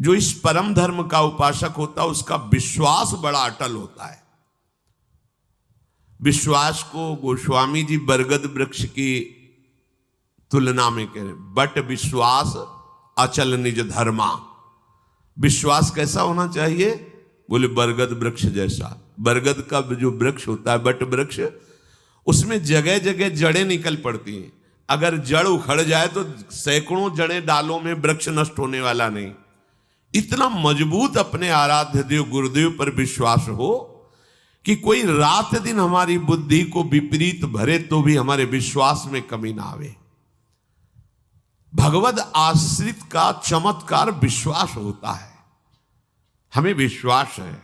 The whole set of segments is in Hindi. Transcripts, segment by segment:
जो इस परम धर्म का उपासक होता है उसका विश्वास बड़ा अटल होता है। विश्वास को गोस्वामी जी बरगद वृक्ष की तुलना में कह रहे, बट विश्वास अचल निज धर्मा। विश्वास कैसा होना चाहिए? बोले बरगद वृक्ष जैसा। बरगद का जो वृक्ष होता है, बट वृक्ष, उसमें जगह जगह जड़ें निकल पड़ती हैं। अगर जड़ उखड़ जाए तो सैकड़ों जड़ें डालों में, वृक्ष नष्ट होने वाला नहीं। इतना मजबूत अपने आराध्य देव गुरुदेव पर विश्वास हो कि कोई रात दिन हमारी बुद्धि को विपरीत भरे तो भी हमारे विश्वास में कमी ना आवे। भगवद आश्रित का चमत्कार विश्वास होता है। हमें विश्वास है,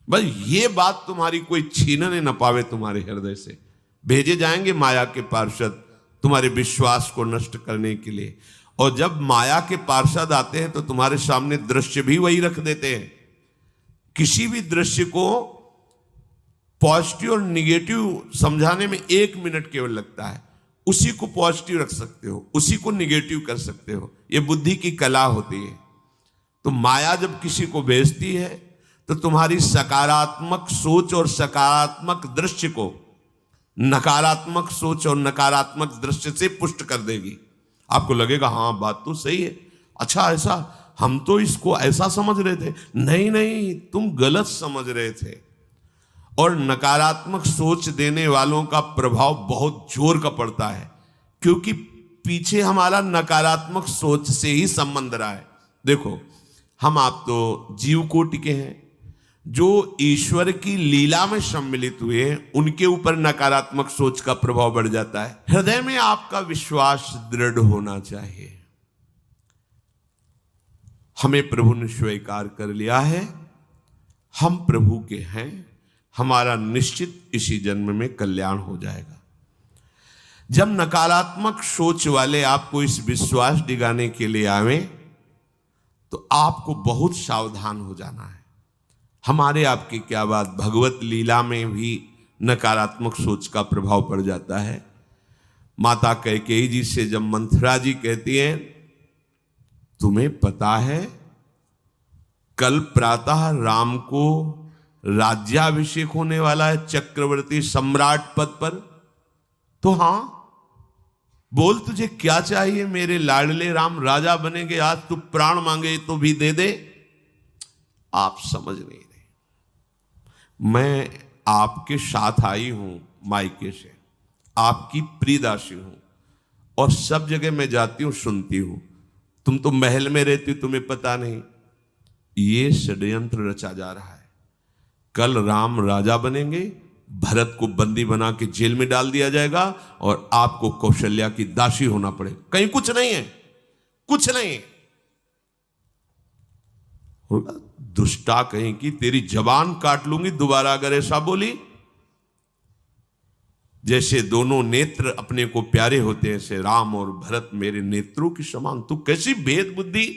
बस ये बात तुम्हारी कोई छीनने न पावे तुम्हारे हृदय से। भेजे जाएंगे माया के पार्षद तुम्हारे विश्वास को नष्ट करने के लिए, और जब माया के पार्षद आते हैं तो तुम्हारे सामने दृश्य भी वही रख देते हैं। किसी भी दृश्य को पॉजिटिव और निगेटिव समझाने में 1 मिनट केवल लगता है। उसी को पॉजिटिव रख सकते हो, उसी को निगेटिव कर सकते हो। यह बुद्धि की कला होती है। तो माया जब किसी को भेजती है तो तुम्हारी सकारात्मक सोच और सकारात्मक दृश्य को नकारात्मक सोच और नकारात्मक दृश्य से पुष्ट कर देगी। आपको लगेगा हाँ बात तो सही है, अच्छा ऐसा, हम तो इसको ऐसा समझ रहे थे। नहीं नहीं, तुम गलत समझ रहे थे। और नकारात्मक सोच देने वालों का प्रभाव बहुत जोर का पड़ता है, क्योंकि पीछे हमारा नकारात्मक सोच से ही संबंध रहा है। देखो, हम आप तो जीव कोटि के हैं, जो ईश्वर की लीला में सम्मिलित हुए हैं, उनके ऊपर नकारात्मक सोच का प्रभाव बढ़ जाता है। हृदय में आपका विश्वास दृढ़ होना चाहिए। हमें प्रभु ने स्वीकार कर लिया है, हम प्रभु के हैं, हमारा निश्चित इसी जन्म में कल्याण हो जाएगा। जब नकारात्मक सोच वाले आपको इस विश्वास दिलाने के लिए आवे तो आपको बहुत सावधान हो जाना है। हमारे आपकी क्या बात, भगवत लीला में भी नकारात्मक सोच का प्रभाव पड़ जाता है। माता कैकेयी जी से जब मंथरा जी कहती हैं, तुम्हें पता है कल प्रातः राम को राज्याभिषेक होने वाला है चक्रवर्ती सम्राट पद पर, तो हां बोल तुझे क्या चाहिए मेरे लाडले राम, राजा बनेंगे, आज तू प्राण मांगे तो भी दे दे। आप समझ नहीं रहे। मैं आपके साथ आई हूं मायके से, आपकी प्रियदासी हूं, और सब जगह मैं जाती हूं सुनती हूं। तुम तो महल में रहती हो, तुम्हें पता नहीं। ये षड्यंत्र रचा जा रहा है। कल राम राजा बनेंगे, भरत को बंदी बना के जेल में डाल दिया जाएगा और आपको कौशल्या की दासी होना पड़ेगा। कहीं कुछ नहीं है, कुछ नहीं है। दुष्टा कहीं की, तेरी जबान काट लूंगी दोबारा अगर ऐसा बोली। जैसे दोनों नेत्र अपने को प्यारे होते हैं, ऐसे राम और भरत मेरे नेत्रों की समान। तू कैसी भेद बुद्धि,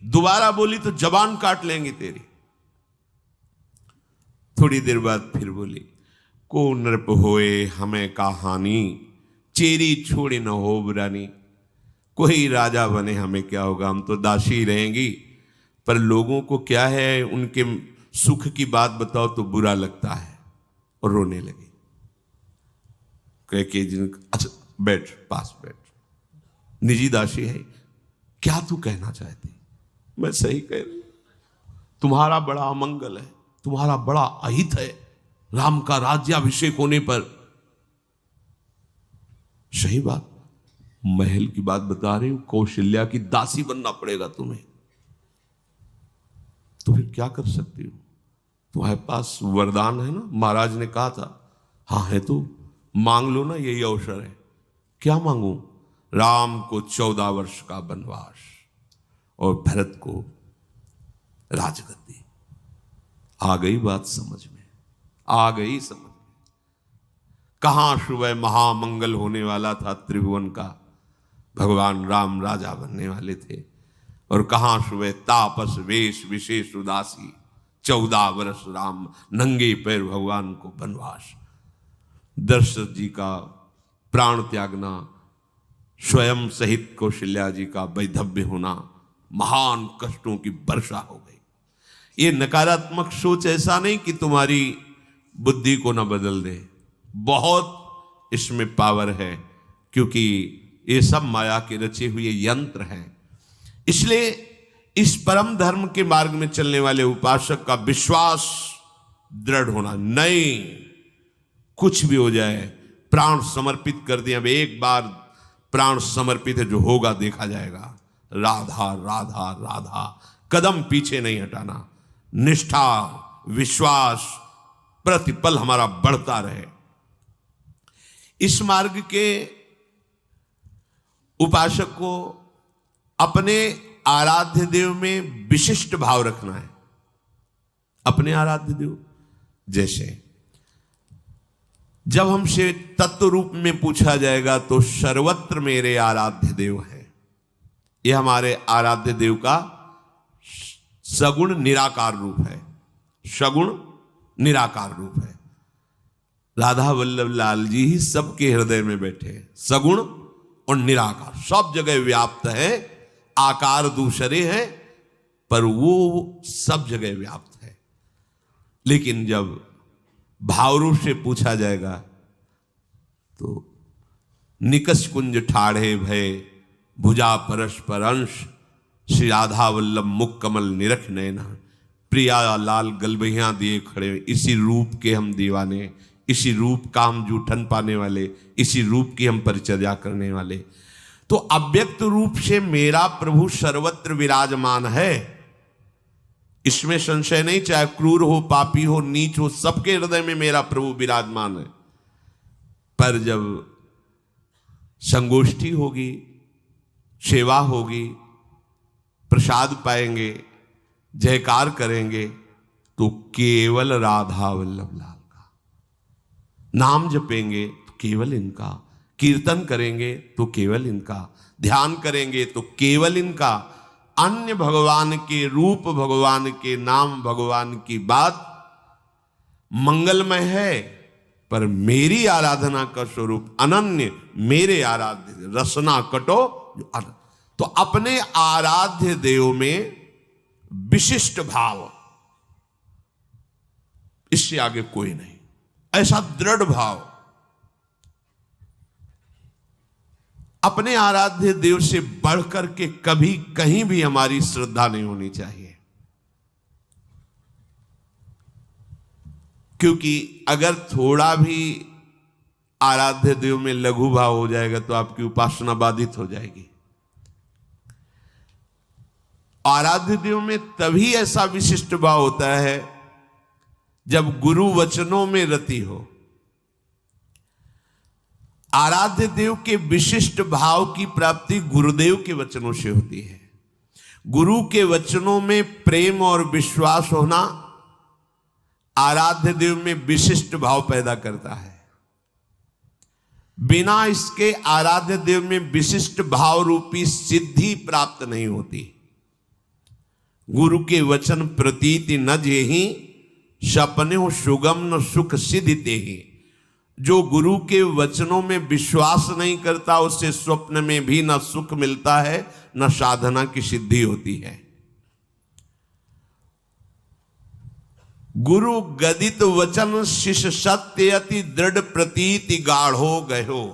दोबारा बोली तो जबान काट लेंगी तेरी। थोड़ी देर बाद फिर बोली, को नृप होए हमें कहानी, चेरी छोड़ी न हो बुरानी। कोई राजा बने हमें क्या होगा, हम तो दासी रहेंगी। पर लोगों को क्या है, उनके सुख की बात बताओ तो बुरा लगता है और रोने लगी। कह के अच्छा बैठ, पास बैठ, निजी दासी है, क्या तू कहना चाहती? मैं सही कह रही, तुम्हारा बड़ा अमंगल है, तुम्हारा बड़ा अहित है राम का राज्याभिषेक होने पर। सही बात, महल की बात बता रही हूं, कौशल्या की दासी बनना पड़ेगा तुम्हें। तो फिर क्या कर सकती हो? तुम्हारे पास वरदान है ना, महाराज ने कहा था। हाँ है तो मांग लो ना, यही अवसर है। क्या मांगू? राम को 14 वर्ष का वनवास और भरत को राजगद्दी। आ गई बात समझ में, आ गई समझ में। कहां सुबह महामंगल होने वाला था त्रिभुवन का, भगवान राम राजा बनने वाले थे, और कहां सुबह तापस वेश विशेष उदासी, 14 वर्ष राम नंगे पैर भगवान को वनवास। दशरथ जी का प्राण त्यागना, स्वयं सहित कौशल्या जी का वैधव्य होना, महान कष्टों की वर्षा हो गई। ये नकारात्मक सोच ऐसा नहीं कि तुम्हारी बुद्धि को न बदल दे, बहुत इसमें पावर है, क्योंकि ये सब माया के रचे हुए यंत्र हैं। इसलिए इस परम धर्म के मार्ग में चलने वाले उपासक का विश्वास दृढ़ होना, नहीं कुछ भी हो जाए प्राण समर्पित कर दिया। अब एक बार प्राण समर्पित है, जो होगा देखा जाएगा। राधा राधा राधा, कदम पीछे नहीं हटाना। निष्ठा विश्वास प्रतिपल हमारा बढ़ता रहे। इस मार्ग के उपासक को अपने आराध्य देव में विशिष्ट भाव रखना है। अपने आराध्य देव, जैसे जब हमसे तत्व रूप में पूछा जाएगा तो सर्वत्र मेरे आराध्य देव हैं। यह हमारे आराध्य देव का सगुण निराकार रूप है। सगुण निराकार रूप है। राधा वल्लभ लाल जी ही सबके हृदय में बैठे हैं। सगुण और निराकार सब जगह व्याप्त है। आकार दूसरे हैं पर वो सब जगह व्याप्त है। लेकिन जब भावरूप से पूछा जाएगा तो निकष कुंज ठाढ़े भय भुजा परस्पर अंश श्री राधा वल्लभ मुख कमल निरख नैना। प्रिया लाल गलबहिया दिए खड़े, इसी रूप के हम दीवाने, इसी रूप का हम जूठन पाने वाले, इसी रूप की हम परिचर्या करने वाले। तो अव्यक्त रूप से मेरा प्रभु सर्वत्र विराजमान है, इसमें संशय नहीं। चाहे क्रूर हो, पापी हो, नीच हो, सबके हृदय में मेरा प्रभु विराजमान है। पर जब संगोष्ठी होगी, सेवा होगी, प्रसाद पाएंगे, जयकार करेंगे, तो केवल राधा वल्लभ लाल का नाम जपेंगे तो केवल इनका, कीर्तन करेंगे तो केवल इनका, ध्यान करेंगे तो केवल इनका। अन्य भगवान के रूप, भगवान के नाम, भगवान की बात मंगलमय है, पर मेरी आराधना का स्वरूप अनन्य, मेरे आराध्य रसना कटो। तो अपने आराध्य देव में विशिष्ट भाव, इससे आगे कोई नहीं। ऐसा दृढ़ भाव अपने आराध्य देव से बढ़कर के कभी कहीं भी हमारी श्रद्धा नहीं होनी चाहिए। क्योंकि अगर थोड़ा भी आराध्य देव में लघु भाव हो जाएगा तो आपकी उपासना बाधित हो जाएगी। आराध्य देव में तभी ऐसा विशिष्ट भाव होता है जब गुरु वचनों में रति हो। आराध्य देव के विशिष्ट भाव की प्राप्ति गुरुदेव के वचनों से होती है। गुरु के वचनों में प्रेम और विश्वास होना आराध्य देव में विशिष्ट भाव पैदा करता है। बिना इसके आराध्य देव में विशिष्ट भाव रूपी सिद्धि प्राप्त नहीं होती। गुरु के वचन प्रतीति न जेहि सपने हो सुगम न सुख सिद्धिते ही। जो गुरु के वचनों में विश्वास नहीं करता उससे स्वप्न में भी न सुख मिलता है, न साधना की सिद्धि होती है। गुरु गदित वचन शिष्य सत्य अति दृढ़ प्रतीति गाढ़ो गयो।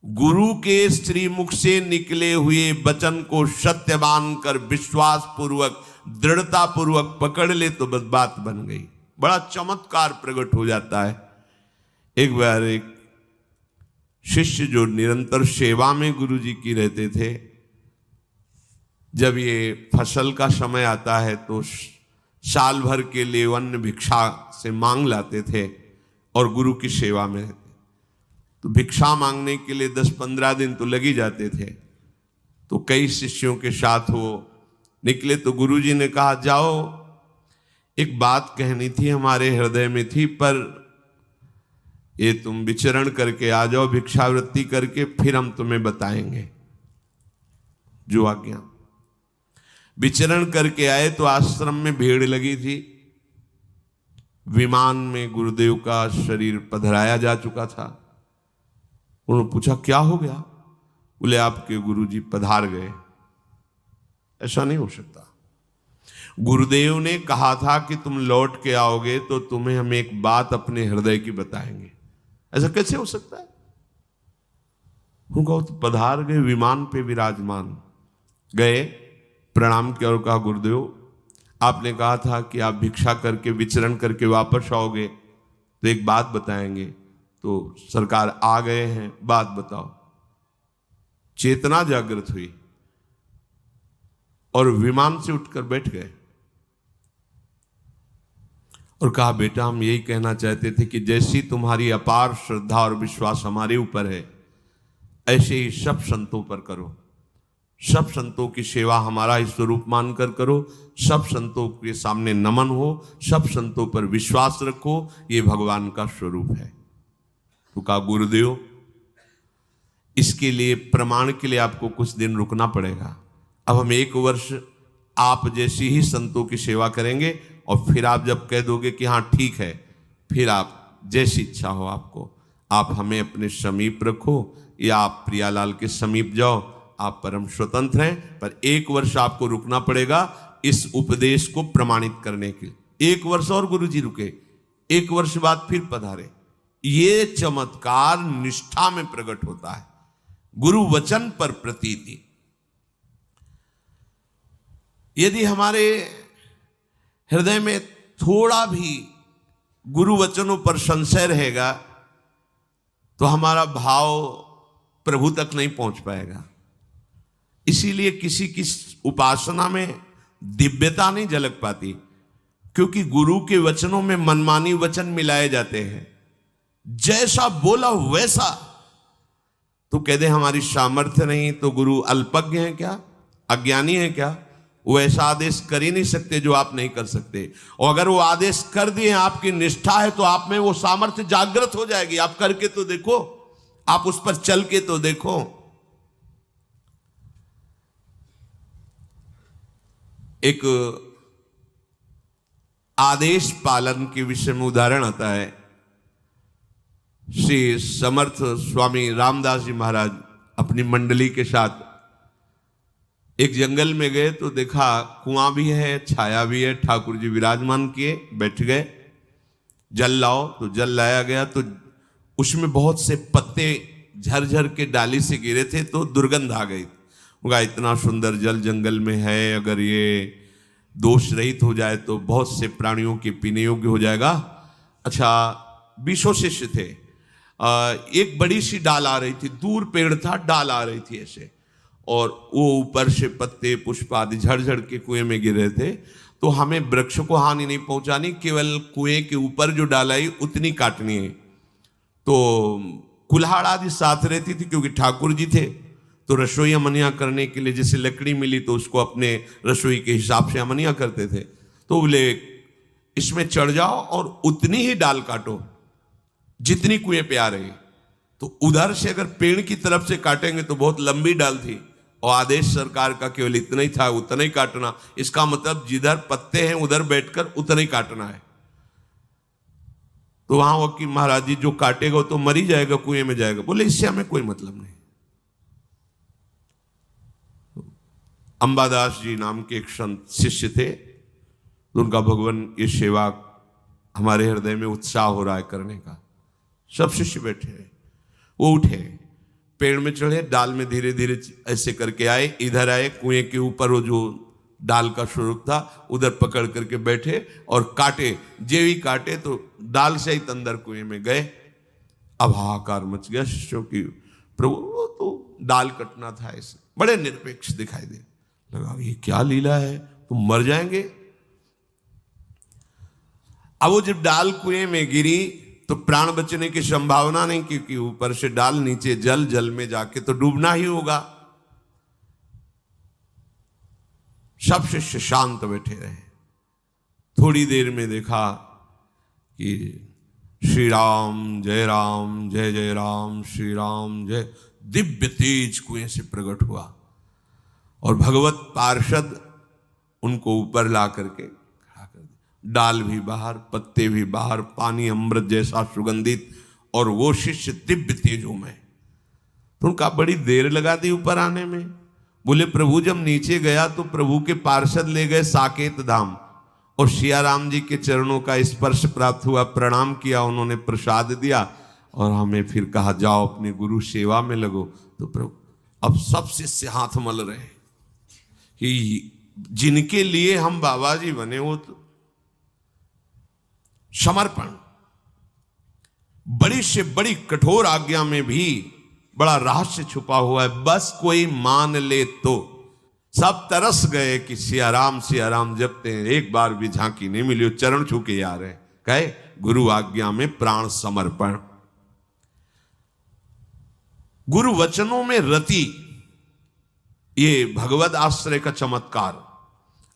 गुरु के श्रीमुख से निकले हुए वचन को सत्य मानकर विश्वास पूर्वक, दृढ़ता पूर्वक पकड़ ले तो बस बात बन गई। बड़ा चमत्कार प्रकट हो जाता है। एक बार एक शिष्य जो निरंतर सेवा में गुरु जी की रहते थे, जब ये फसल का समय आता है तो साल भर के लिए अन्न भिक्षा से मांग लाते थे और गुरु की सेवा में रहते। तो भिक्षा मांगने के लिए 10-15 दिन तो लग ही जाते थे। तो कई शिष्यों के साथ वो निकले तो गुरु जी ने कहा, जाओ एक बात कहनी थी, हमारे हृदय में थी, पर ये तुम विचरण करके आ जाओ, भिक्षावृत्ति करके, फिर हम तुम्हें बताएंगे जो आज्ञा। विचरण करके आए तो आश्रम में भीड़ लगी थी। विमान में गुरुदेव का शरीर पधराया जा चुका था। उन्होंने पूछा क्या हो गया? बोले आपके गुरु जी पधार गए। ऐसा नहीं हो सकता। गुरुदेव ने कहा था कि तुम लौट के आओगे तो तुम्हें हम एक बात अपने हृदय की बताएंगे। ऐसा कैसे हो सकता है? उनको तो पधार गए, विमान पे विराजमान गए, प्रणाम किया और कहा गुरुदेव आपने कहा था कि आप भिक्षा करके विचरण करके वापस आओगे तो एक बात बताएंगे। तो सरकार आ गए हैं, बात बताओ। चेतना जागृत हुई और विमान से उठकर बैठ गए और कहा बेटा हम यही कहना चाहते थे कि जैसी तुम्हारी अपार श्रद्धा और विश्वास हमारे ऊपर है ऐसे ही सब संतों पर करो। सब संतों की सेवा हमारा ही स्वरूप मानकर करो, सब संतों के सामने नमन हो, सब संतों पर विश्वास रखो, ये भगवान का स्वरूप है। तो कहा गुरुदेव इसके लिए प्रमाण के लिए आपको कुछ दिन रुकना पड़ेगा। अब हम 1 वर्ष आप जैसी ही संतों की सेवा करेंगे और फिर आप जब कह दोगे कि हाँ ठीक है, फिर आप जैसी इच्छा हो आपको, आप हमें अपने समीप रखो या आप प्रियालाल के समीप जाओ, आप परम स्वतंत्र हैं, पर 1 वर्ष आपको रुकना पड़ेगा इस उपदेश को प्रमाणित करने के लिए। 1 वर्ष और गुरु जी रुके, 1 वर्ष बाद फिर पधारे। ये चमत्कार निष्ठा में प्रकट होता है, गुरु वचन पर प्रतीति। यदि हमारे हृदय में थोड़ा भी गुरु वचनों पर संशय रहेगा तो हमारा भाव प्रभु तक नहीं पहुंच पाएगा। इसीलिए किसी की उपासना में दिव्यता नहीं झलक पाती, क्योंकि गुरु के वचनों में मनमानी वचन मिलाए जाते हैं। जैसा बोला वैसा, तो कहते हमारी सामर्थ्य नहीं तो गुरु अल्पज्ञ है क्या, अज्ञानी है क्या? वो ऐसा आदेश कर ही नहीं सकते जो आप नहीं कर सकते। और अगर वो आदेश कर दिए, आपकी निष्ठा है, तो आप में वो सामर्थ्य जागृत हो जाएगी। आप करके तो देखो, आप उस पर चल के तो देखो। एक आदेश पालन के विषय में उदाहरण आता है। श्री समर्थ स्वामी रामदास जी महाराज अपनी मंडली के साथ एक जंगल में गए तो देखा कुआं भी है, छाया भी है, ठाकुर जी विराजमान किए, बैठ गए। जल लाओ तो जल लाया गया, तो उसमें बहुत से पत्ते झरझर के डाली से गिरे थे, तो दुर्गंध आ गई। उनका इतना सुंदर जल जंगल में है, अगर ये दोष रहित हो जाए तो बहुत से प्राणियों के पीने योग्य हो जाएगा। अच्छा, 20 शिष्य थे। एक बड़ी सी डाल आ रही थी, दूर पेड़ था, डाल आ रही थी ऐसे, और वो ऊपर से पत्ते पुष्प आदि झड़झड़ के कुएं में गिर रहे थे। तो हमें वृक्ष को हानि नहीं पहुंचानी, केवल कुएं के ऊपर जो डाल आई उतनी काटनी है। तो कुल्हाड़ आदि साथ रहती थी, क्योंकि ठाकुर जी थे तो रसोई अमनिया करने के लिए जैसे लकड़ी मिली तो उसको अपने रसोई के हिसाब से अमनिया करते थे। तो बोले इसमें चढ़ जाओ और उतनी ही डाल काटो जितनी कुएं पे आ रही। तो उधर से अगर पेड़ की तरफ से काटेंगे तो बहुत लंबी डाल थी, और आदेश सरकार का केवल इतना ही था, उतना ही काटना। इसका मतलब जिधर पत्ते हैं उधर बैठकर उतना ही काटना है। तो वहां वकील महाराज जी जो काटेगा तो मर ही जाएगा, कुएं में जाएगा। बोले इससे हमें कोई मतलब नहीं। अंबादास जी नाम के एक संत शिष्य थे, तो उनका भगवान ये सेवा हमारे हृदय में उत्साह हो रहा है करने का। सब शिष्य बैठे हैं, वो उठे, पेड़ में चढ़े, डाल में धीरे धीरे ऐसे करके आए, इधर आए, कुएं के ऊपर वो जो डाल का स्वरूप था उधर पकड़ करके बैठे और काटे। जे भी काटे तो डाल से ही अंदर कुएं में गए। अब हाहाकार मच गया शिष्यों की, प्रभु वो तो डाल कटना था। ऐसे बड़े निरपेक्ष दिखाई दे लगा, ये क्या लीला है, तुम मर जाएंगे। अब वो जब डाल कुएं में गिरी तो प्राण बचने की संभावना नहीं, क्योंकि ऊपर से डाल, नीचे जल, जल में जाके तो डूबना ही होगा। सब शिष्य शांत बैठे रहे। थोड़ी देर में देखा कि श्री राम जय राम, जय जय राम, श्री राम जय, दिव्य तेज कुएं से प्रकट हुआ और भगवत पार्षद उनको ऊपर ला करके खड़ा कर दिया। डाल भी बाहर, पत्ते भी बाहर, पानी अमृत जैसा सुगंधित, और वो शिष्य दिव्य तेजों में। तो उनका बड़ी देर लगा दी ऊपर आने में। बोले प्रभु जब नीचे गया तो प्रभु के पार्षद ले गए साकेत धाम और सिया राम जी के चरणों का स्पर्श प्राप्त हुआ, प्रणाम किया, उन्होंने प्रसाद दिया और हमें फिर कहा जाओ अपने गुरु सेवा में लगो। तो प्रभु अब सब शिष्य हाथ मल रहे कि जिनके लिए हम बाबा जी बने वो तो समर्पण, बड़ी से बड़ी कठोर आज्ञा में भी बड़ा रहस्य छुपा हुआ है, बस कोई मान ले तो। सब तरस गए कि सिया राम जपते हैं, एक बार भी झांकी नहीं मिली, चरण छू के आ रहे, कहे गुरु आज्ञा में प्राण समर्पण। गुरु वचनों में रति, ये भगवत आश्रय का चमत्कार,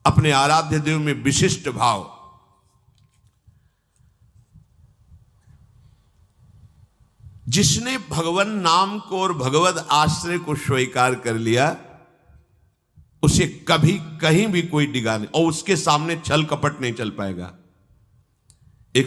अपने आराध्य देव में विशिष्ट भाव। जिसने भगवान नाम को और भगवत आश्रय को स्वीकार कर लिया उसे कभी कहीं भी कोई डिगा नहीं और उसके सामने छल कपट नहीं चल पाएगा।